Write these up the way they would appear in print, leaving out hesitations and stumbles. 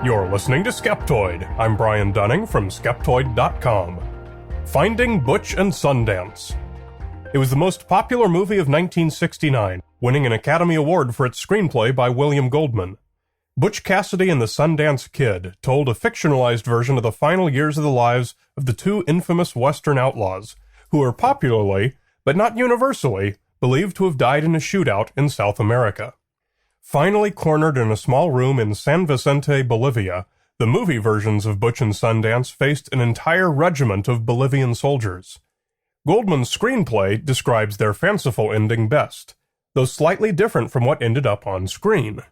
You're listening to Skeptoid. I'm Brian Dunning from Skeptoid.com. Finding Butch and Sundance. It was the most popular movie of 1969, winning an Academy Award for its screenplay by William Goldman. Butch Cassidy and the Sundance Kid told a fictionalized version of the final years of the lives of the two infamous Western outlaws, who are popularly, but not universally, believed to have died in a shootout in South America. Finally cornered in a small room in San Vicente, Bolivia, the movie versions of Butch and Sundance faced an entire regiment of Bolivian soldiers. Goldman's screenplay describes their fanciful ending best, though slightly different from what ended up on screen.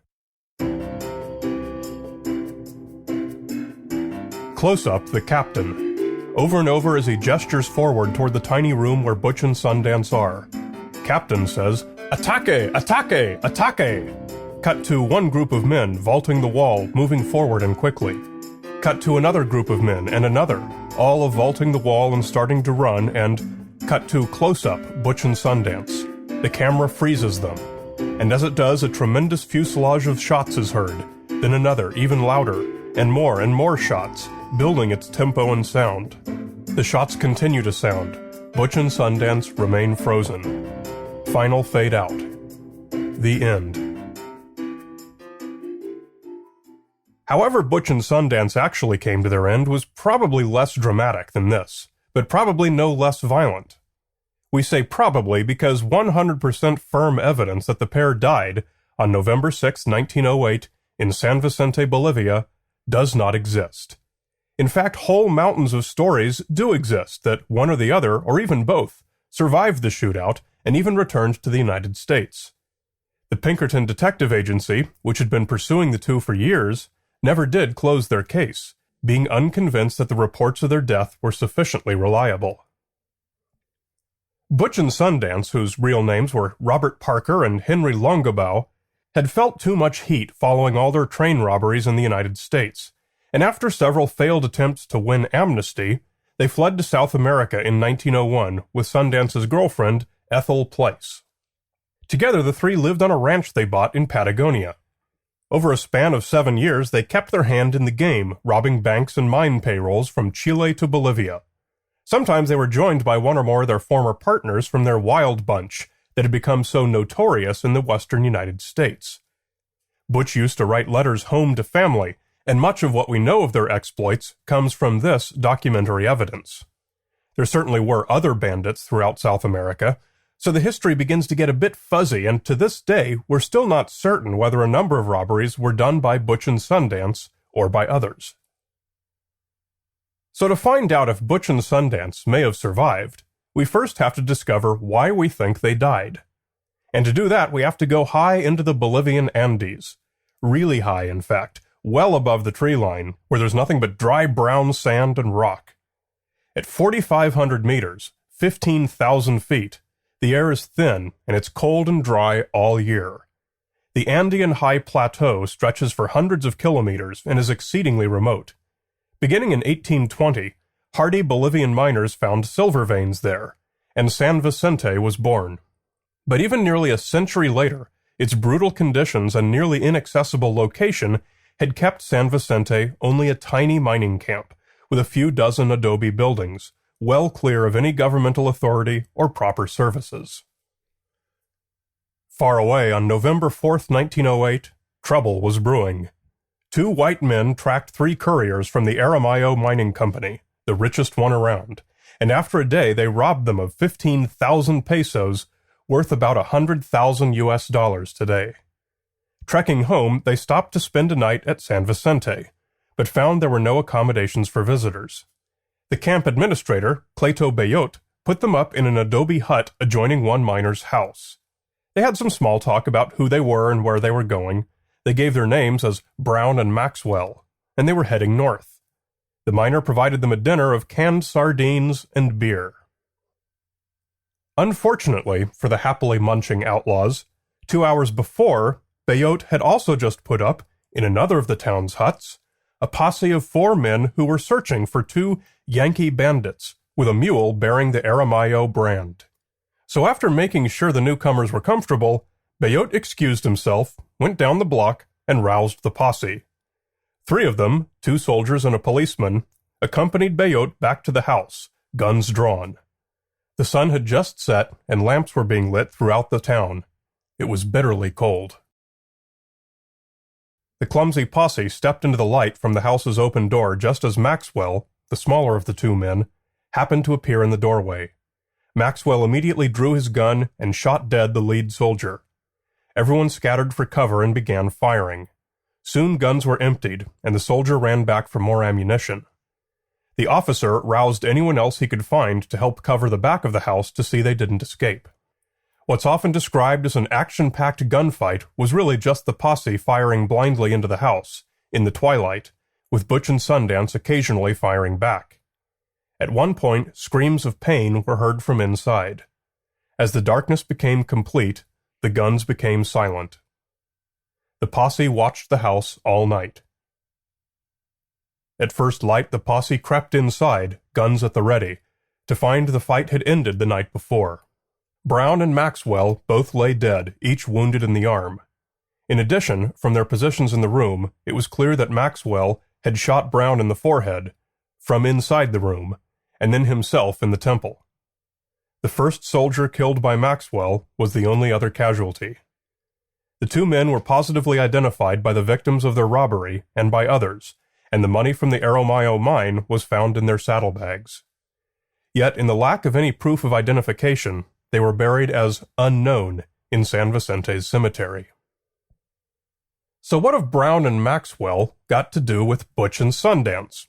Close up, the captain. Over and over as he gestures forward toward the tiny room where Butch and Sundance are. Captain says, "Ataque! Ataque! Ataque!" Cut to one group of men vaulting the wall, moving forward and quickly. Cut to another group of men and another, all of vaulting the wall and starting to run, and cut to close-up, Butch and Sundance. The camera freezes them, and as it does, a tremendous fuselage of shots is heard, then another, even louder, and more shots, building its tempo and sound. The shots continue to sound. Butch and Sundance remain frozen. Final fade out. The end. However Butch and Sundance actually came to their end was probably less dramatic than this, but probably no less violent. We say probably because 100% firm evidence that the pair died on November 6, 1908, in San Vicente, Bolivia, does not exist. In fact, whole mountains of stories do exist that one or the other, or even both, survived the shootout and even returned to the United States. The Pinkerton Detective Agency, which had been pursuing the two for years, never did close their case, being unconvinced that the reports of their death were sufficiently reliable. Butch and Sundance, whose real names were Robert Parker and Henry Longabaugh, had felt too much heat following all their train robberies in the United States, and after several failed attempts to win amnesty, they fled to South America in 1901 with Sundance's girlfriend, Ethel Place. Together, the three lived on a ranch they bought in Patagonia. Over a span of 7 years, they kept their hand in the game, robbing banks and mine payrolls from Chile to Bolivia. Sometimes they were joined by one or more of their former partners from their wild bunch that had become so notorious in the western United States. Butch used to write letters home to family, and much of what we know of their exploits comes from this documentary evidence. There certainly were other bandits throughout South America, so the history begins to get a bit fuzzy, and to this day, we're still not certain whether a number of robberies were done by Butch and Sundance or by others. So to find out if Butch and Sundance may have survived, we first have to discover why we think they died. And to do that, we have to go high into the Bolivian Andes. Really high, in fact, well above the tree line, where there's nothing but dry brown sand and rock. At 4,500 meters, 15,000 feet, the air is thin, and it's cold and dry all year. The Andean high plateau stretches for hundreds of kilometers and is exceedingly remote. Beginning in 1820, hardy Bolivian miners found silver veins there, and San Vicente was born. But even nearly a century later, its brutal conditions and nearly inaccessible location had kept San Vicente only a tiny mining camp, with a few dozen adobe buildings, well clear of any governmental authority or proper services. Far away on November 4th, 1908, trouble was brewing. 2 white men tracked 3 couriers from the Aramayo Mining Company, the richest one around, and after a day they robbed them of 15,000 pesos, worth about $100,000 today. Trekking home, they stopped to spend a night at San Vicente, but found there were no accommodations for visitors. The camp administrator, Cleto Bayot, put them up in an adobe hut adjoining one miner's house. They had some small talk about who they were and where they were going. They gave their names as Brown and Maxwell, and they were heading north. The miner provided them a dinner of canned sardines and beer. Unfortunately for the happily munching outlaws, 2 hours before, Bayot had also just put up, in another of the town's huts, a posse of 4 men who were searching for 2 Yankee bandits with a mule bearing the Aramayo brand. So after making sure the newcomers were comfortable, Bayot excused himself, went down the block, and roused the posse. Three of them, 2 soldiers and a policeman, accompanied Bayot back to the house, guns drawn. The sun had just set, and lamps were being lit throughout the town. It was bitterly cold. The clumsy posse stepped into the light from the house's open door just as Maxwell, the smaller of the 2 men, happened to appear in the doorway. Maxwell immediately drew his gun and shot dead the lead soldier. Everyone scattered for cover and began firing. Soon guns were emptied, and the soldier ran back for more ammunition. The officer roused anyone else he could find to help cover the back of the house to see they didn't escape. What's often described as an action-packed gunfight was really just the posse firing blindly into the house, in the twilight, with Butch and Sundance occasionally firing back. At one point, screams of pain were heard from inside. As the darkness became complete, the guns became silent. The posse watched the house all night. At first light, the posse crept inside, guns at the ready, to find the fight had ended the night before. Brown and Maxwell both lay dead, each wounded in the arm. In addition, from their positions in the room, it was clear that Maxwell had shot Brown in the forehead, from inside the room, and then himself in the temple. The first soldier killed by Maxwell was the only other casualty. The 2 men were positively identified by the victims of their robbery and by others, and the money from the Aramayo mine was found in their saddlebags. Yet, in the lack of any proof of identification, they were buried as unknown in San Vicente's cemetery. So what have Brown and Maxwell got to do with Butch and Sundance?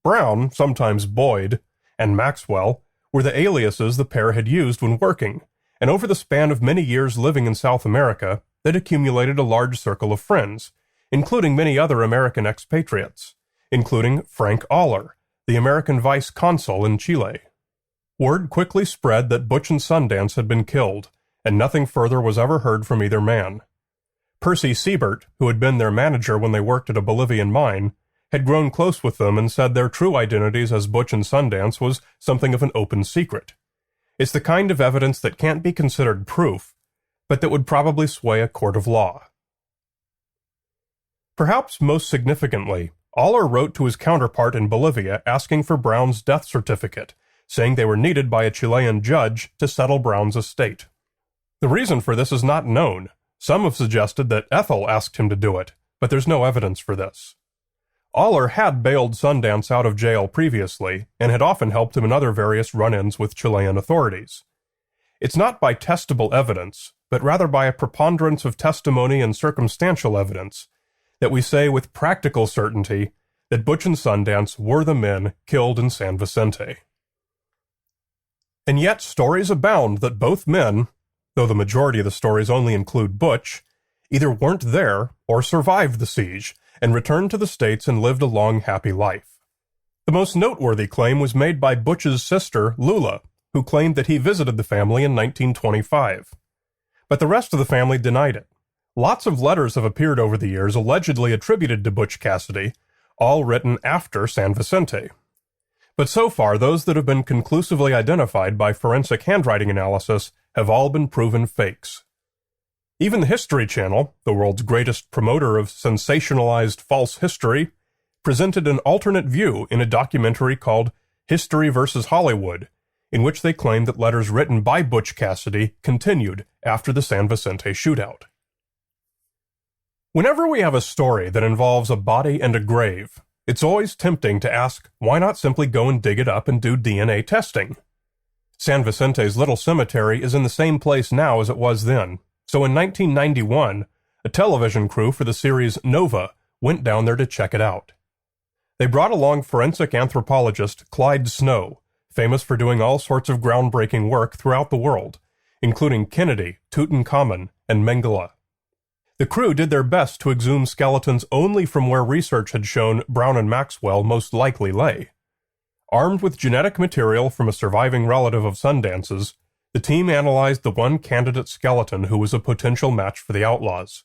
Brown, sometimes Boyd, and Maxwell were the aliases the pair had used when working, and over the span of many years living in South America, they'd accumulated a large circle of friends, including many other American expatriates, including Frank Aller, the American vice consul in Chile. Word quickly spread that Butch and Sundance had been killed, and nothing further was ever heard from either man. Percy Siebert, who had been their manager when they worked at a Bolivian mine, had grown close with them and said their true identities as Butch and Sundance was something of an open secret. It's the kind of evidence that can't be considered proof, but that would probably sway a court of law. Perhaps most significantly, Aller wrote to his counterpart in Bolivia asking for Brown's death certificate, saying they were needed by a Chilean judge to settle Brown's estate. The reason for this is not known. Some have suggested that Ethel asked him to do it, but there's no evidence for this. Aller had bailed Sundance out of jail previously, and had often helped him in other various run-ins with Chilean authorities. It's not by testable evidence, but rather by a preponderance of testimony and circumstantial evidence, that we say with practical certainty that Butch and Sundance were the men killed in San Vicente. And yet stories abound that both men, though the majority of the stories only include Butch, either weren't there or survived the siege and returned to the States and lived a long, happy life. The most noteworthy claim was made by Butch's sister, Lula, who claimed that he visited the family in 1925. But the rest of the family denied it. Lots of letters have appeared over the years allegedly attributed to Butch Cassidy, all written after San Vicente. But so far, those that have been conclusively identified by forensic handwriting analysis have all been proven fakes. Even the History Channel, the world's greatest promoter of sensationalized false history, presented an alternate view in a documentary called History vs. Hollywood, in which they claimed that letters written by Butch Cassidy continued after the San Vicente shootout. Whenever we have a story that involves a body and a grave, it's always tempting to ask, why not simply go and dig it up and do DNA testing? San Vicente's little cemetery is in the same place now as it was then, so in 1991, a television crew for the series Nova went down there to check it out. They brought along forensic anthropologist Clyde Snow, famous for doing all sorts of groundbreaking work throughout the world, including Kennedy, Tutankhamun, and Mengele. The crew did their best to exhume skeletons only from where research had shown Brown and Maxwell most likely lay. Armed with genetic material from a surviving relative of Sundance's, the team analyzed the one candidate skeleton who was a potential match for the outlaws.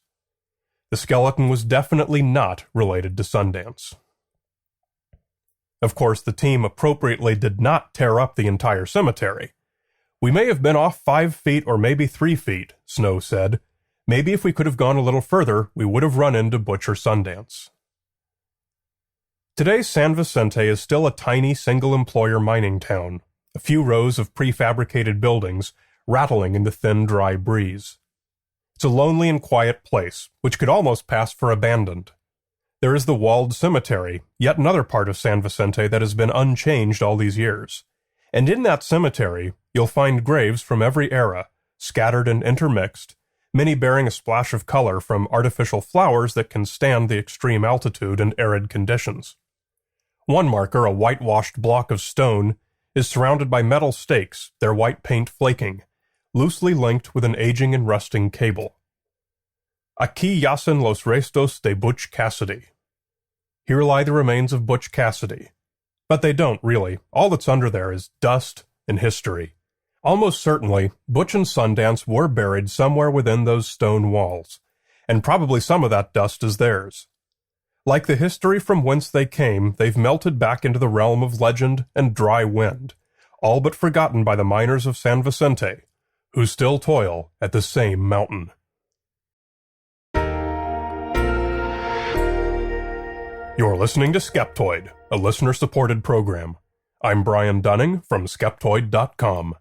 The skeleton was definitely not related to Sundance. Of course, the team appropriately did not tear up the entire cemetery. "We may have been off 5 feet or maybe 3 feet, Snow said. Maybe if we could have gone a little further, we would have run into Butch or Sundance. Today, San Vicente is still a tiny single-employer mining town, a few rows of prefabricated buildings rattling in the thin, dry breeze. It's a lonely and quiet place, which could almost pass for abandoned. There is the walled cemetery, yet another part of San Vicente that has been unchanged all these years. And in that cemetery, you'll find graves from every era, scattered and intermixed, many bearing a splash of color from artificial flowers that can stand the extreme altitude and arid conditions. One marker, a whitewashed block of stone, is surrounded by metal stakes, their white paint flaking, loosely linked with an aging and rusting cable. Aquí yacen los restos de Butch Cassidy. Here lie the remains of Butch Cassidy. But they don't, really. All that's under there is dust and history. Almost certainly, Butch and Sundance were buried somewhere within those stone walls, and probably some of that dust is theirs. Like the history from whence they came, they've melted back into the realm of legend and dry wind, all but forgotten by the miners of San Vicente, who still toil at the same mountain. You're listening to Skeptoid, a listener-supported program. I'm Brian Dunning from Skeptoid.com.